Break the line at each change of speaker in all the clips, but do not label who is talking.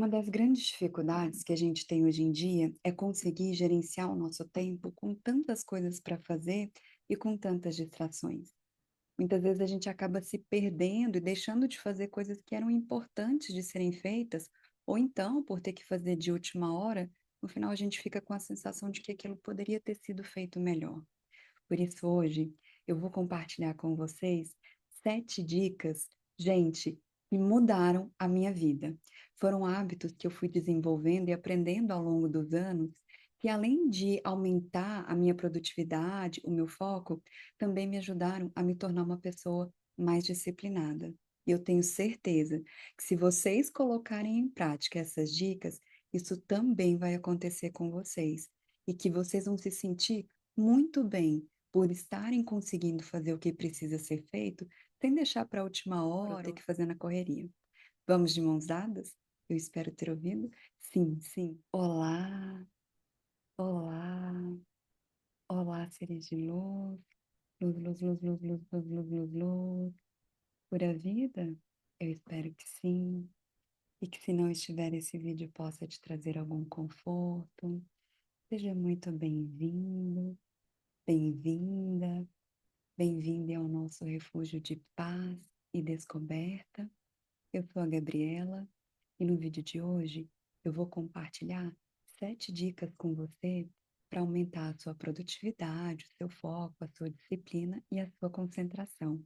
Uma das grandes dificuldades que a gente tem hoje em dia é conseguir gerenciar o nosso tempo com tantas coisas para fazer e com tantas distrações. Muitas vezes a gente acaba se perdendo e deixando de fazer coisas que eram importantes de serem feitas, ou então, por ter que fazer de última hora, no final a gente fica com a sensação de que aquilo poderia ter sido feito melhor. Por isso, hoje, eu vou compartilhar com vocês 7 dicas, gente, que mudaram a minha vida. Foram hábitos que eu fui desenvolvendo e aprendendo ao longo dos anos, que além de aumentar a minha produtividade, o meu foco, também me ajudaram a me tornar uma pessoa mais disciplinada. E eu tenho certeza que se vocês colocarem em prática essas dicas, isso também vai acontecer com vocês. E que vocês vão se sentir muito bem por estarem conseguindo fazer o que precisa ser feito, sem deixar para a última hora ou ter que fazer na correria. Vamos de mãos dadas? Eu espero ter ouvido. Sim, sim. Olá, olá, olá, seres de luz, luz, luz, luz, luz, luz, luz, luz, luz, luz. Pura vida? Eu espero que sim. E que se não estiver esse vídeo possa te trazer algum conforto. Seja muito bem-vindo, bem-vinda. Bem-vindo ao nosso refúgio de paz e descoberta. Eu sou a Gabriela e no vídeo de hoje eu vou compartilhar 7 dicas com você para aumentar a sua produtividade, o seu foco, a sua disciplina e a sua concentração.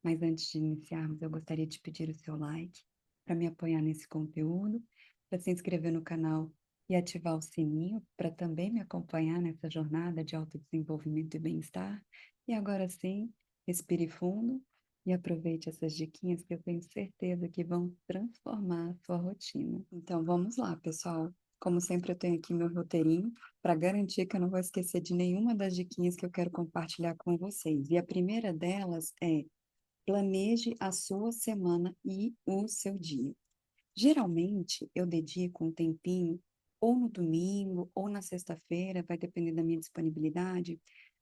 Mas antes de iniciarmos, eu gostaria de pedir o seu like para me apoiar nesse conteúdo, para se inscrever no canal e ativar o sininho para também me acompanhar nessa jornada de autodesenvolvimento e bem-estar. E agora sim, respire fundo e aproveite essas diquinhas que eu tenho certeza que vão transformar a sua rotina. Então vamos lá, pessoal. Como sempre, eu tenho aqui meu roteirinho para garantir que eu não vou esquecer de nenhuma das diquinhas que eu quero compartilhar com vocês. E a primeira delas é: planeje a sua semana e o seu dia. Geralmente, eu dedico um tempinho, ou no domingo, ou na sexta-feira, vai depender da minha disponibilidade,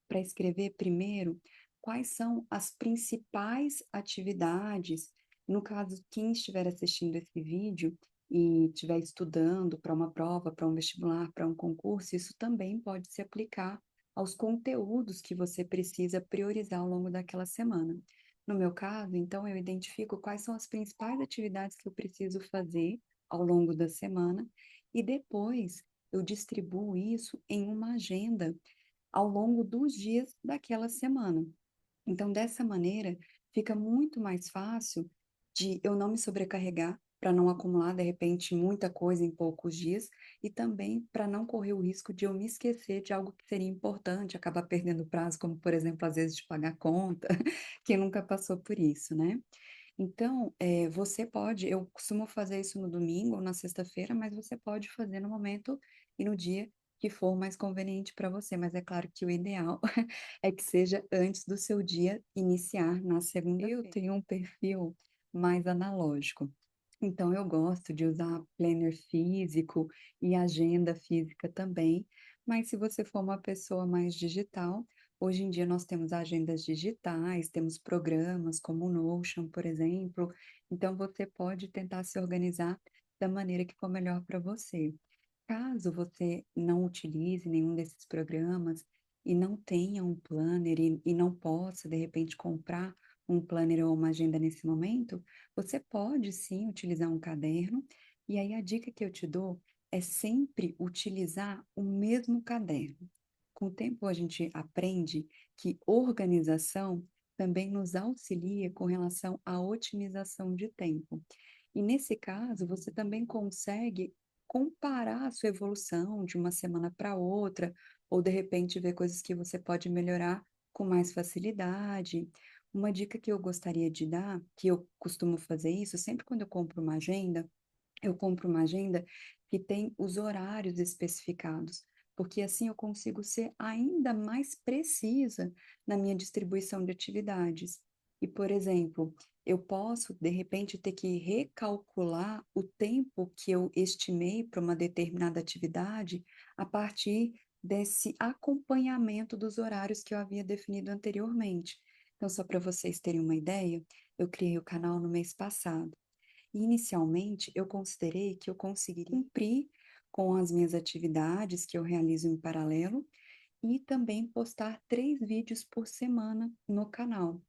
para escrever primeiro quais são as principais atividades. No caso, quem estiver assistindo esse vídeo e estiver estudando para uma prova, para um vestibular, para um concurso, isso também pode se aplicar aos conteúdos que você precisa priorizar ao longo daquela semana. No meu caso, então, eu identifico quais são as principais atividades que eu preciso fazer ao longo da semana e depois eu distribuo isso em uma agenda ao longo dos dias daquela semana. Então, dessa maneira, fica muito mais fácil de eu não me sobrecarregar, para não acumular, de repente, muita coisa em poucos dias, e também para não correr o risco de eu me esquecer de algo que seria importante, acabar perdendo prazo, como, por exemplo, às vezes de pagar conta, quem nunca passou por isso, né? Então, você pode, eu costumo fazer isso no domingo ou na sexta-feira, mas você pode fazer no momento e no dia que for mais conveniente para você, mas é claro que o ideal é que seja antes do seu dia iniciar na segunda-feira. Eu tenho um perfil mais analógico, então eu gosto de usar planner físico e agenda física também, mas se você for uma pessoa mais digital, hoje em dia nós temos agendas digitais, temos programas como o Notion, por exemplo, então você pode tentar se organizar da maneira que for melhor para você. Caso você não utilize nenhum desses programas e não tenha um planner e não possa, de repente, comprar um planner ou uma agenda nesse momento, você pode sim utilizar um caderno. E aí a dica que eu te dou é sempre utilizar o mesmo caderno. Com o tempo a gente aprende que organização também nos auxilia com relação à otimização de tempo. E nesse caso, você também consegue comparar a sua evolução de uma semana para outra, ou de repente ver coisas que você pode melhorar com mais facilidade. Uma dica que eu gostaria de dar, que eu costumo fazer isso, sempre quando eu compro uma agenda que tem os horários especificados, porque assim eu consigo ser ainda mais precisa na minha distribuição de atividades. E, por exemplo, eu posso, de repente, ter que recalcular o tempo que eu estimei para uma determinada atividade a partir desse acompanhamento dos horários que eu havia definido anteriormente. Então, só para vocês terem uma ideia, eu criei o canal no mês passado. E inicialmente eu considerei que eu conseguiria cumprir com as minhas atividades que eu realizo em paralelo e também postar 3 vídeos por semana no canal.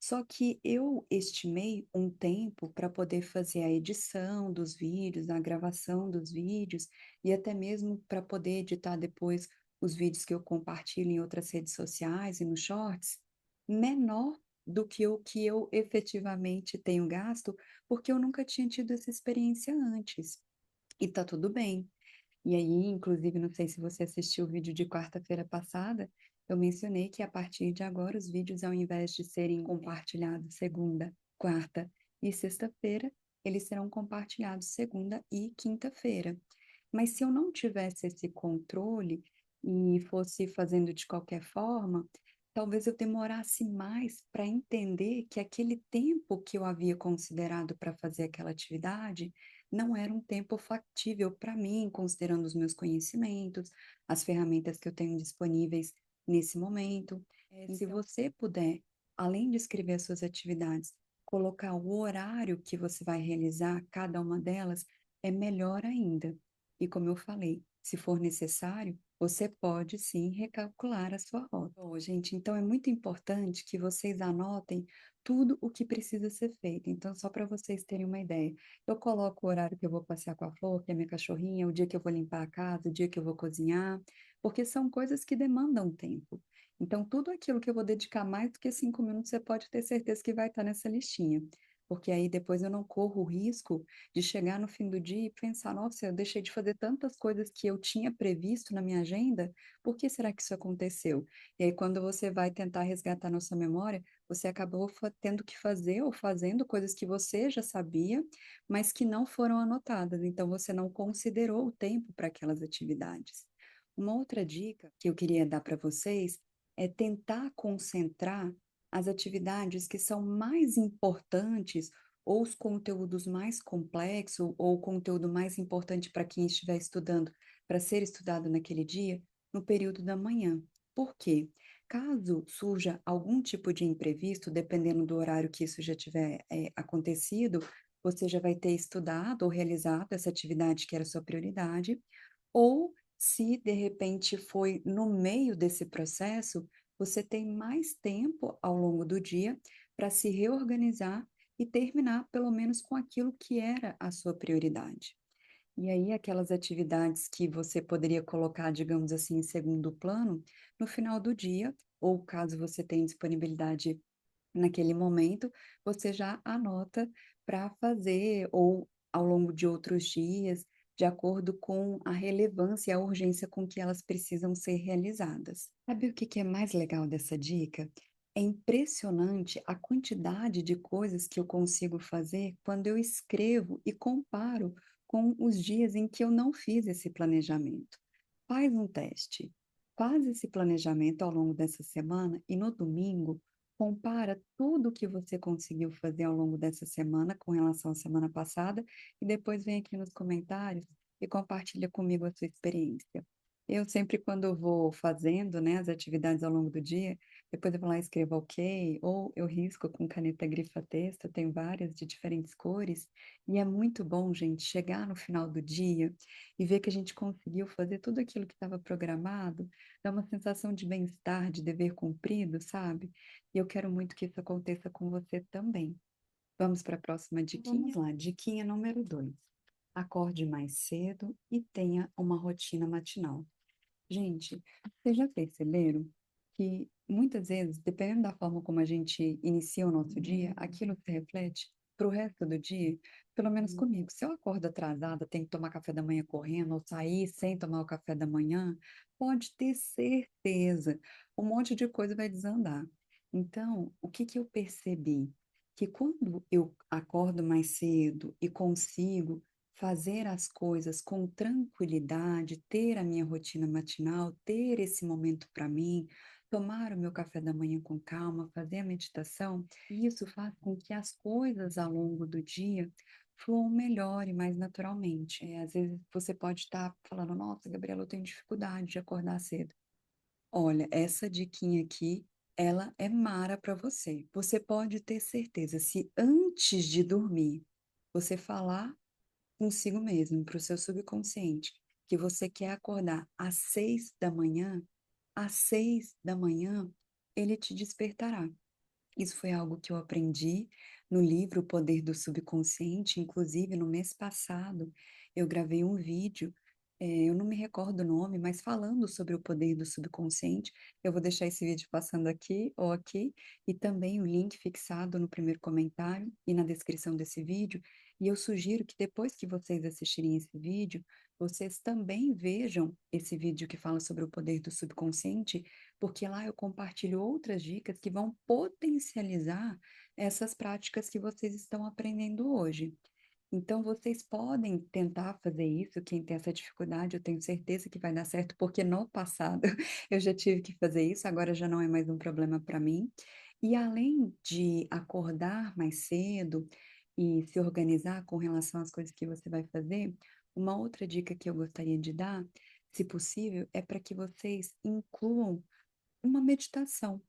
Só que eu estimei um tempo para poder fazer a edição dos vídeos, a gravação dos vídeos e até mesmo para poder editar depois os vídeos que eu compartilho em outras redes sociais e nos shorts, menor do que o que eu efetivamente tenho gasto, porque eu nunca tinha tido essa experiência antes. E tá tudo bem. E aí, inclusive, não sei se você assistiu o vídeo de quarta-feira passada, eu mencionei que a partir de agora os vídeos, ao invés de serem compartilhados segunda, quarta e sexta-feira, eles serão compartilhados segunda e quinta-feira. Mas se eu não tivesse esse controle e fosse fazendo de qualquer forma, talvez eu demorasse mais para entender que aquele tempo que eu havia considerado para fazer aquela atividade não era um tempo factível para mim, considerando os meus conhecimentos, as ferramentas que eu tenho disponíveis nesse momento. Se
Então,
você puder, além de escrever as suas atividades, colocar o horário que você vai realizar cada uma delas, é melhor ainda. E como eu falei, se for necessário, você pode sim recalcular a sua rota. Bom, gente, então é muito importante que vocês anotem tudo o que precisa ser feito. Então, só para vocês terem uma ideia, eu coloco o horário que eu vou passear com a Flor, que é minha cachorrinha, o dia que eu vou limpar a casa, o dia que eu vou cozinhar, porque são coisas que demandam tempo. Então, tudo aquilo que eu vou dedicar mais do que 5 minutos, você pode ter certeza que vai estar nessa listinha. Porque aí depois eu não corro o risco de chegar no fim do dia e pensar, nossa, eu deixei de fazer tantas coisas que eu tinha previsto na minha agenda, por que será que isso aconteceu? E aí, quando você vai tentar resgatar na sua memória, você acabou tendo que fazer ou fazendo coisas que você já sabia, mas que não foram anotadas. Então, você não considerou o tempo para aquelas atividades. Uma outra dica que eu queria dar para vocês é tentar concentrar as atividades que são mais importantes ou os conteúdos mais complexos ou o conteúdo mais importante para quem estiver estudando, para ser estudado naquele dia, no período da manhã. Por quê? Caso surja algum tipo de imprevisto, dependendo do horário que isso já tiver acontecido, você já vai ter estudado ou realizado essa atividade que era sua prioridade, ou se de repente foi no meio desse processo, você tem mais tempo ao longo do dia para se reorganizar e terminar pelo menos com aquilo que era a sua prioridade. E aí, aquelas atividades que você poderia colocar, digamos assim, em segundo plano, no final do dia, ou caso você tenha disponibilidade naquele momento, você já anota para fazer, ou ao longo de outros dias, de acordo com a relevância e a urgência com que elas precisam ser realizadas. Sabe o que que é mais legal dessa dica? É impressionante a quantidade de coisas que eu consigo fazer quando eu escrevo e comparo com os dias em que eu não fiz esse planejamento. Faz um teste. Faz esse planejamento ao longo dessa semana e no domingo compara tudo o que você conseguiu fazer ao longo dessa semana com relação à semana passada e depois vem aqui nos comentários e compartilha comigo a sua experiência. Eu sempre, quando eu vou fazendo, né, as atividades ao longo do dia, depois eu vou lá e escrevo ok, ou eu risco com caneta grifa-texto, eu tenho várias de diferentes cores, e é muito bom, gente, chegar no final do dia e ver que a gente conseguiu fazer tudo aquilo que estava programado, dá uma sensação de bem-estar, de dever cumprido, sabe? E eu quero muito que isso aconteça com você também. Vamos para a próxima diquinha? Vamos lá, diquinha número 2. Acorde mais cedo e tenha uma rotina matinal. Gente, vocês já perceberam que muitas vezes, dependendo da forma como a gente inicia o nosso dia, aquilo se reflete para o resto do dia? Pelo menos comigo. Se eu acordo atrasada, tenho que tomar café da manhã correndo, ou sair sem tomar o café da manhã, pode ter certeza, um monte de coisa vai desandar. Então, o que que eu percebi? Que quando eu acordo mais cedo e consigo fazer as coisas com tranquilidade, ter a minha rotina matinal, ter esse momento para mim, tomar o meu café da manhã com calma, fazer a meditação, e isso faz com que as coisas ao longo do dia fluam melhor e mais naturalmente. Às vezes você pode estar falando, nossa, Gabriela, eu tenho dificuldade de acordar cedo. Olha, essa diquinha aqui, ela é mara para você. Você pode ter certeza, se antes de dormir Você falar consigo mesmo, para o seu subconsciente, que você quer acordar às 6 da manhã, às 6 da manhã ele te despertará. Isso foi algo que eu aprendi no livro O Poder do Subconsciente, inclusive no mês passado eu gravei um vídeo, eu não me recordo o nome, mas falando sobre o poder do subconsciente. Eu vou deixar esse vídeo passando aqui ou aqui, e também o link fixado no primeiro comentário e na descrição desse vídeo. E eu sugiro que depois que vocês assistirem esse vídeo, vocês também vejam esse vídeo que fala sobre o poder do subconsciente, porque lá eu compartilho outras dicas que vão potencializar essas práticas que vocês estão aprendendo hoje. Então, vocês podem tentar fazer isso, quem tem essa dificuldade, eu tenho certeza que vai dar certo, porque no passado eu já tive que fazer isso, agora já não é mais um problema para mim. E além de acordar mais cedo e se organizar com relação às coisas que você vai fazer, uma outra dica que eu gostaria de dar, se possível, é para que vocês incluam uma meditação.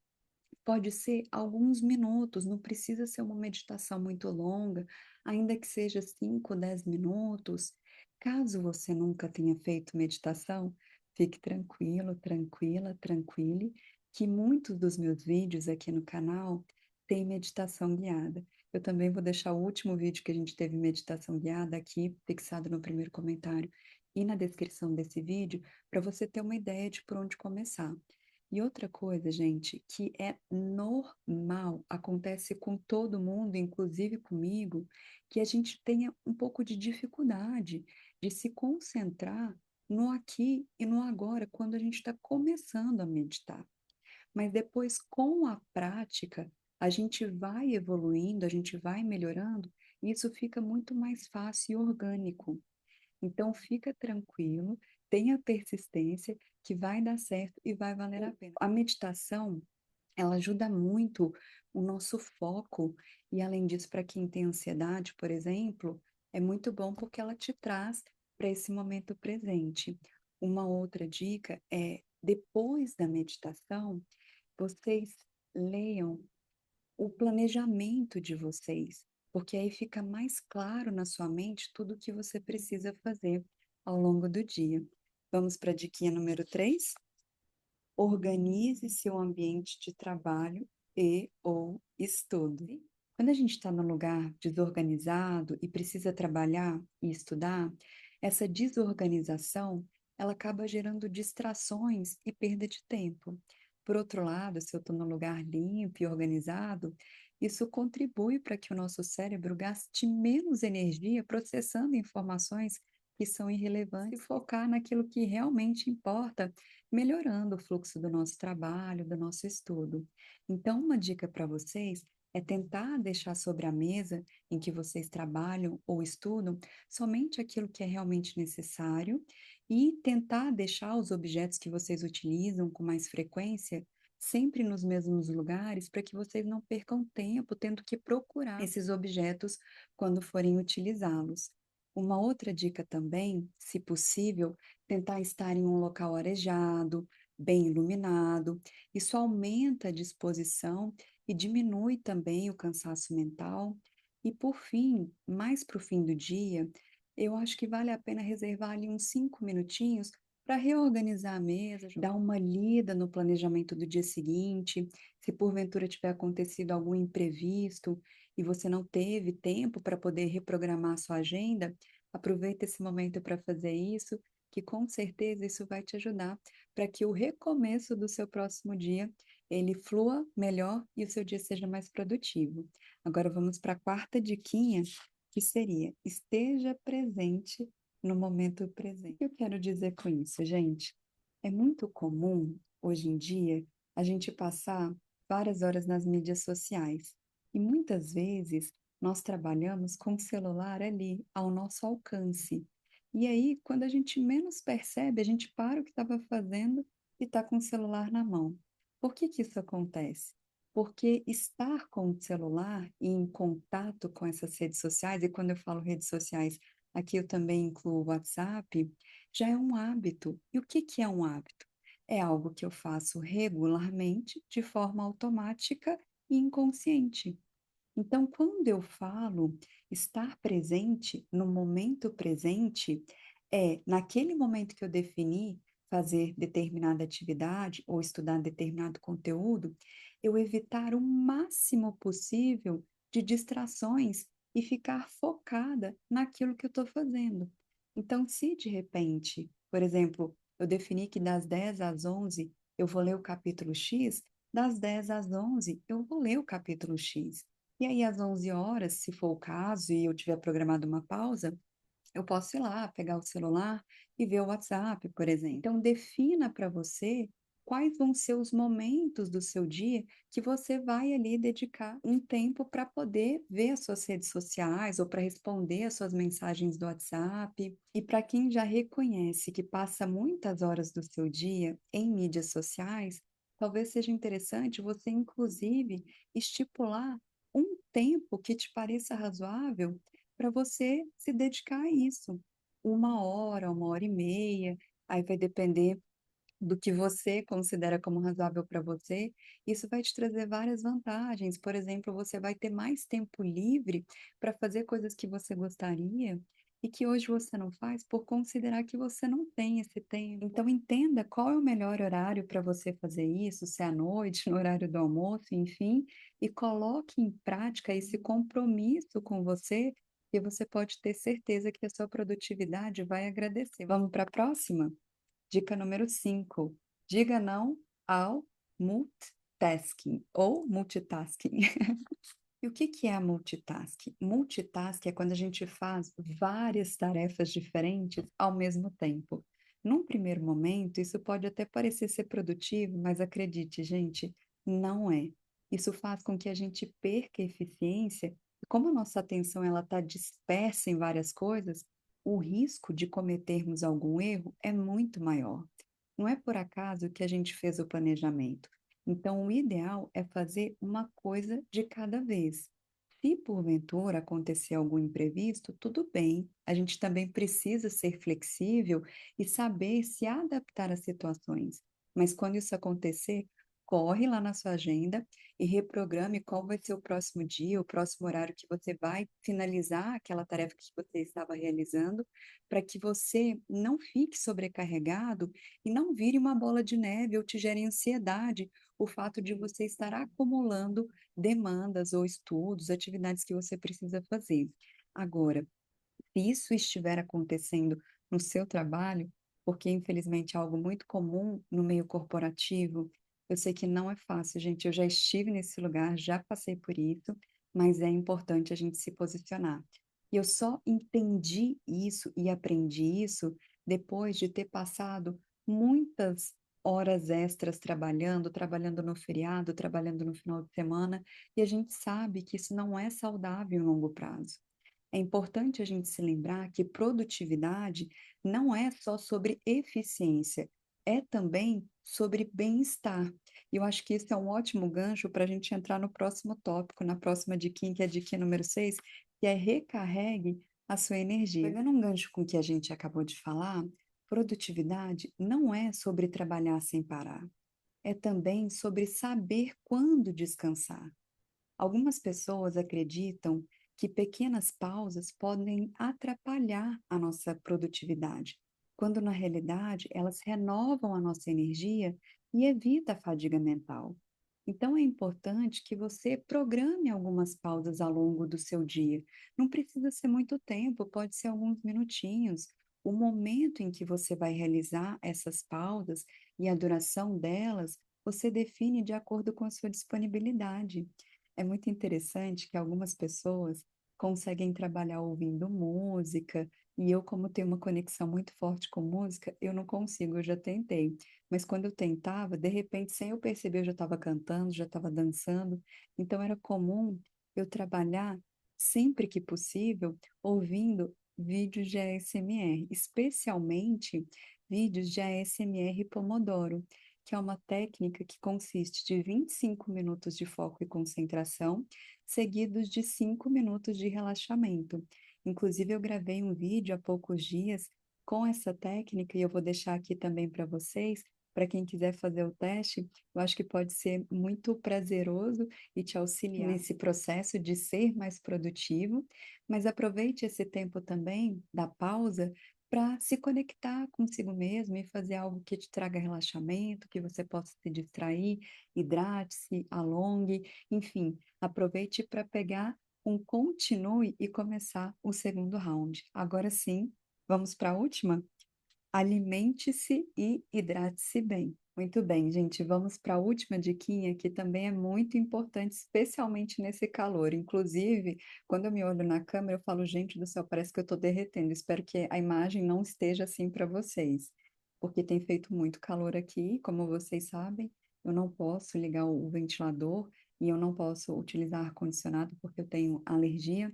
Pode ser alguns minutos, não precisa ser uma meditação muito longa, ainda que seja 5, 10 minutos. Caso você nunca tenha feito meditação, fique tranquilo, tranquila, tranquile, que muitos dos meus vídeos aqui no canal têm meditação guiada. Eu também vou deixar o último vídeo que a gente teve meditação guiada aqui, fixado no primeiro comentário e na descrição desse vídeo, para você ter uma ideia de por onde começar. E outra coisa, gente, que é normal, acontece com todo mundo, inclusive comigo, que a gente tenha um pouco de dificuldade de se concentrar no aqui e no agora, quando a gente está começando a meditar. Mas depois, com a prática, a gente vai evoluindo, a gente vai melhorando, e isso fica muito mais fácil e orgânico. Então fica tranquilo, tenha persistência, que vai dar certo e vai valer a pena. A meditação, ela ajuda muito o nosso foco, e além disso, para quem tem ansiedade, por exemplo, é muito bom porque ela te traz para esse momento presente. Uma outra dica é, depois da meditação, vocês leiam o planejamento de vocês, porque aí fica mais claro na sua mente tudo o que você precisa fazer ao longo do dia. Vamos para a diquinha número 3. Organize seu ambiente de trabalho e ou estudo. Quando a gente está num lugar desorganizado e precisa trabalhar e estudar, essa desorganização, ela acaba gerando distrações e perda de tempo. Por outro lado, se eu estou num lugar limpo e organizado, isso contribui para que o nosso cérebro gaste menos energia processando informações que são irrelevantes e focar naquilo que realmente importa, melhorando o fluxo do nosso trabalho, do nosso estudo. Então, uma dica para vocês é tentar deixar sobre a mesa em que vocês trabalham ou estudam somente aquilo que é realmente necessário, e tentar deixar os objetos que vocês utilizam com mais frequência sempre nos mesmos lugares, para que vocês não percam tempo tendo que procurar esses objetos quando forem utilizá-los. Uma outra dica também, se possível, tentar estar em um local arejado, bem iluminado. Isso aumenta a disposição e diminui também o cansaço mental. E por fim, mais para o fim do dia, eu acho que vale a pena reservar ali uns 5 minutinhos para reorganizar a mesa, dar uma lida no planejamento do dia seguinte. Se porventura tiver acontecido algum imprevisto e você não teve tempo para poder reprogramar a sua agenda, aproveita esse momento para fazer isso, que com certeza isso vai te ajudar para que o recomeço do seu próximo dia ele flua melhor e o seu dia seja mais produtivo. Agora vamos para a quarta diquinha, que seria: esteja presente no momento presente. O que eu quero dizer com isso, gente? É muito comum, hoje em dia, a gente passar várias horas nas mídias sociais. E muitas vezes nós trabalhamos com o celular ali, ao nosso alcance. E aí, quando a gente menos percebe, a gente para o que estava fazendo e está com o celular na mão. Por que que isso acontece? Porque estar com o celular e em contato com essas redes sociais, e quando eu falo redes sociais, aqui eu também incluo o WhatsApp, já é um hábito. E o que que é um hábito? É algo que eu faço regularmente, de forma automática e inconsciente. Então, quando eu falo estar presente no momento presente, é naquele momento que eu defini fazer determinada atividade ou estudar determinado conteúdo, eu evitar o máximo possível de distrações e ficar focada naquilo que eu estou fazendo. Então, se de repente, por exemplo, eu defini que das 10 às 11 eu vou ler o capítulo X, das 10 às 11 eu vou ler o capítulo X. E aí, às 11 horas, se for o caso, e eu tiver programado uma pausa, eu posso ir lá, pegar o celular e ver o WhatsApp, por exemplo. Então, defina para você quais vão ser os momentos do seu dia que você vai ali dedicar um tempo para poder ver as suas redes sociais ou para responder as suas mensagens do WhatsApp. E para quem já reconhece que passa muitas horas do seu dia em mídias sociais, talvez seja interessante você, inclusive, estipular um tempo que te pareça razoável para você se dedicar a isso. 1 hora, 1 hora e meia, aí vai depender do que você considera como razoável para você. Isso vai te trazer várias vantagens. Por exemplo, você vai ter mais tempo livre para fazer coisas que você gostaria e que hoje você não faz por considerar que você não tem esse tempo. Então, entenda qual é o melhor horário para você fazer isso, se é à noite, no horário do almoço, enfim, e coloque em prática esse compromisso com você, e você pode ter certeza que a sua produtividade vai agradecer. Vamos para a próxima? Dica número 5: diga não ao multitasking ou multitasking. E o que que é a multitasking? Multitasking é quando a gente faz várias tarefas diferentes ao mesmo tempo. Num primeiro momento, isso pode até parecer ser produtivo, mas acredite, gente, não é. Isso faz com que a gente perca a eficiência, e como a nossa atenção ela está dispersa em várias coisas, o risco de cometermos algum erro é muito maior. Não é por acaso que a gente fez o planejamento. Então, o ideal é fazer uma coisa de cada vez. Se porventura acontecer algum imprevisto, tudo bem. A gente também precisa ser flexível e saber se adaptar às situações. Mas quando isso acontecer, corre lá na sua agenda e reprograme qual vai ser o próximo dia, o próximo horário que você vai finalizar aquela tarefa que você estava realizando, para que você não fique sobrecarregado e não vire uma bola de neve ou te gere ansiedade o fato de você estar acumulando demandas ou estudos, atividades que você precisa fazer. Agora, se isso estiver acontecendo no seu trabalho, porque infelizmente é algo muito comum no meio corporativo, eu sei que não é fácil, gente. Eu já estive nesse lugar, já passei por isso, mas é importante a gente se posicionar. E eu só entendi isso e aprendi isso depois de ter passado muitas horas extras trabalhando, trabalhando no feriado, trabalhando no final de semana, e a gente sabe que isso não é saudável em longo prazo. É importante a gente se lembrar que produtividade não é só sobre eficiência, é também sobre bem-estar. E eu acho que isso é um ótimo gancho para a gente entrar no próximo tópico, na próxima diquinha, que é a dica número 6, que é recarregue a sua energia. Pegando um gancho com o que a gente acabou de falar, produtividade não é sobre trabalhar sem parar, é também sobre saber quando descansar. Algumas pessoas acreditam que pequenas pausas podem atrapalhar a nossa produtividade, quando na realidade elas renovam a nossa energia e evita a fadiga mental. Então é importante que você programe algumas pausas ao longo do seu dia. Não precisa ser muito tempo, pode ser alguns minutinhos. O momento em que você vai realizar essas pausas e a duração delas, você define de acordo com a sua disponibilidade. É muito interessante que algumas pessoas conseguem trabalhar ouvindo música, e eu, como tenho uma conexão muito forte com música, eu não consigo, eu já tentei. Mas quando eu tentava, de repente, sem eu perceber, eu já estava cantando, já estava dançando. Então era comum eu trabalhar sempre que possível ouvindo vídeos de ASMR, especialmente vídeos de ASMR Pomodoro, que é uma técnica que consiste de 25 minutos de foco e concentração, seguidos de 5 minutos de relaxamento. Inclusive, eu gravei um vídeo há poucos dias com essa técnica e eu vou deixar aqui também para vocês, para quem quiser fazer o teste, eu acho que pode ser muito prazeroso e te auxiliar nesse processo de ser mais produtivo, mas aproveite esse tempo também da pausa para se conectar consigo mesmo e fazer algo que te traga relaxamento, que você possa se distrair, hidrate-se, alongue, enfim, aproveite para pegar um continue e começar o segundo round. Agora sim, vamos para a última? Alimente-se e hidrate-se bem. Muito bem, gente, vamos para a última diquinha que também é muito importante, especialmente nesse calor. Inclusive, quando eu me olho na câmera, eu falo, gente do céu, parece que eu estou derretendo. Espero que a imagem não esteja assim para vocês, porque tem feito muito calor aqui, como vocês sabem, eu não posso ligar o ventilador e eu não posso utilizar ar-condicionado porque eu tenho alergia.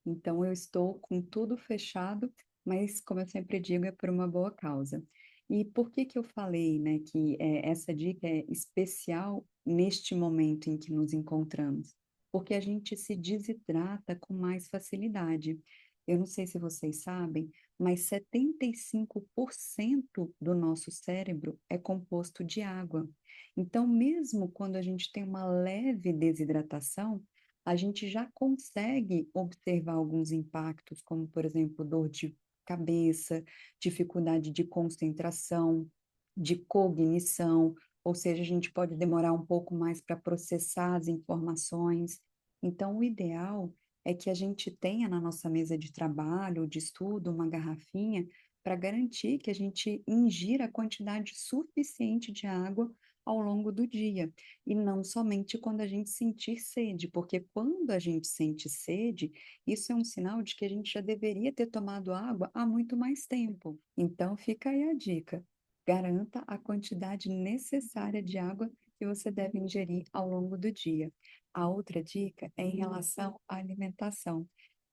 Então, eu estou com tudo fechado, mas como eu sempre digo, é por uma boa causa. E por que que eu falei, né, que essa dica é especial neste momento em que nos encontramos? Porque a gente se desidrata com mais facilidade. Eu não sei se vocês sabem, mas 75% do nosso cérebro é composto de água. Então, mesmo quando a gente tem uma leve desidratação, a gente já consegue observar alguns impactos, como, por exemplo, dor de cabeça, dificuldade de concentração, de cognição, ou seja, a gente pode demorar um pouco mais para processar as informações. Então, o ideal é que a gente tenha na nossa mesa de trabalho, de estudo, uma garrafinha para garantir que a gente ingira a quantidade suficiente de água ao longo do dia, e não somente quando a gente sentir sede, porque quando a gente sente sede, isso é um sinal de que a gente já deveria ter tomado água há muito mais tempo. Então, fica aí a dica: garanta a quantidade necessária de água que você deve ingerir ao longo do dia. A outra dica é em relação à alimentação.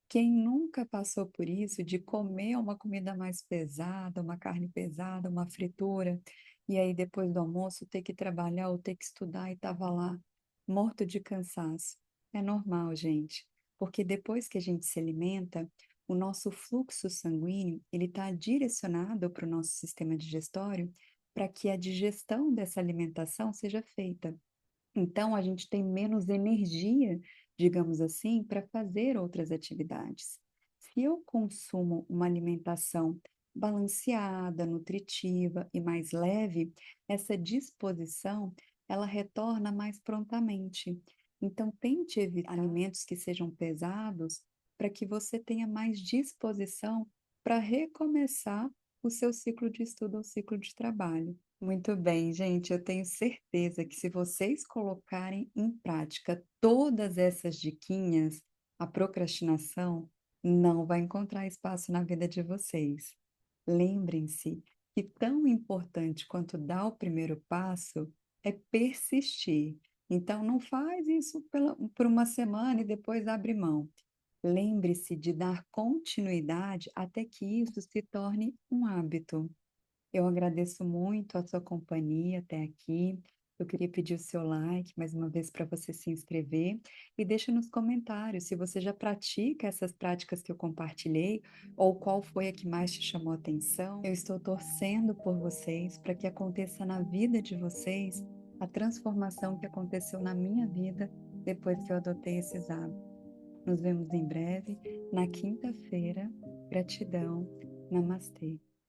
Quem nunca passou por isso de comer uma comida mais pesada, uma carne pesada, uma fritura, e aí depois do almoço ter que trabalhar ou ter que estudar e estava lá morto de cansaço? É normal, gente, porque depois que a gente se alimenta, o nosso fluxo sanguíneo ele está direcionado para o nosso sistema digestório para que a digestão dessa alimentação seja feita. Então, a gente tem menos energia, digamos assim, para fazer outras atividades. Se eu consumo uma alimentação balanceada, nutritiva e mais leve, essa disposição, ela retorna mais prontamente. Então, tente evitar alimentos que sejam pesados para que você tenha mais disposição para recomeçar o seu ciclo de estudo ou ciclo de trabalho. Muito bem, gente. Eu tenho certeza que se vocês colocarem em prática todas essas diquinhas, a procrastinação não vai encontrar espaço na vida de vocês. Lembrem-se que tão importante quanto dar o primeiro passo é persistir. Então, não faz isso por uma semana e depois abre mão. Lembre-se de dar continuidade até que isso se torne um hábito. Eu agradeço muito a sua companhia até aqui. Eu queria pedir o seu like mais uma vez para você se inscrever e deixa nos comentários se você já pratica essas práticas que eu compartilhei ou qual foi a que mais te chamou a atenção. Eu estou torcendo por vocês para que aconteça na vida de vocês a transformação que aconteceu na minha vida depois que eu adotei esses hábitos. Nos vemos em breve, na quinta-feira. Gratidão. Namastê.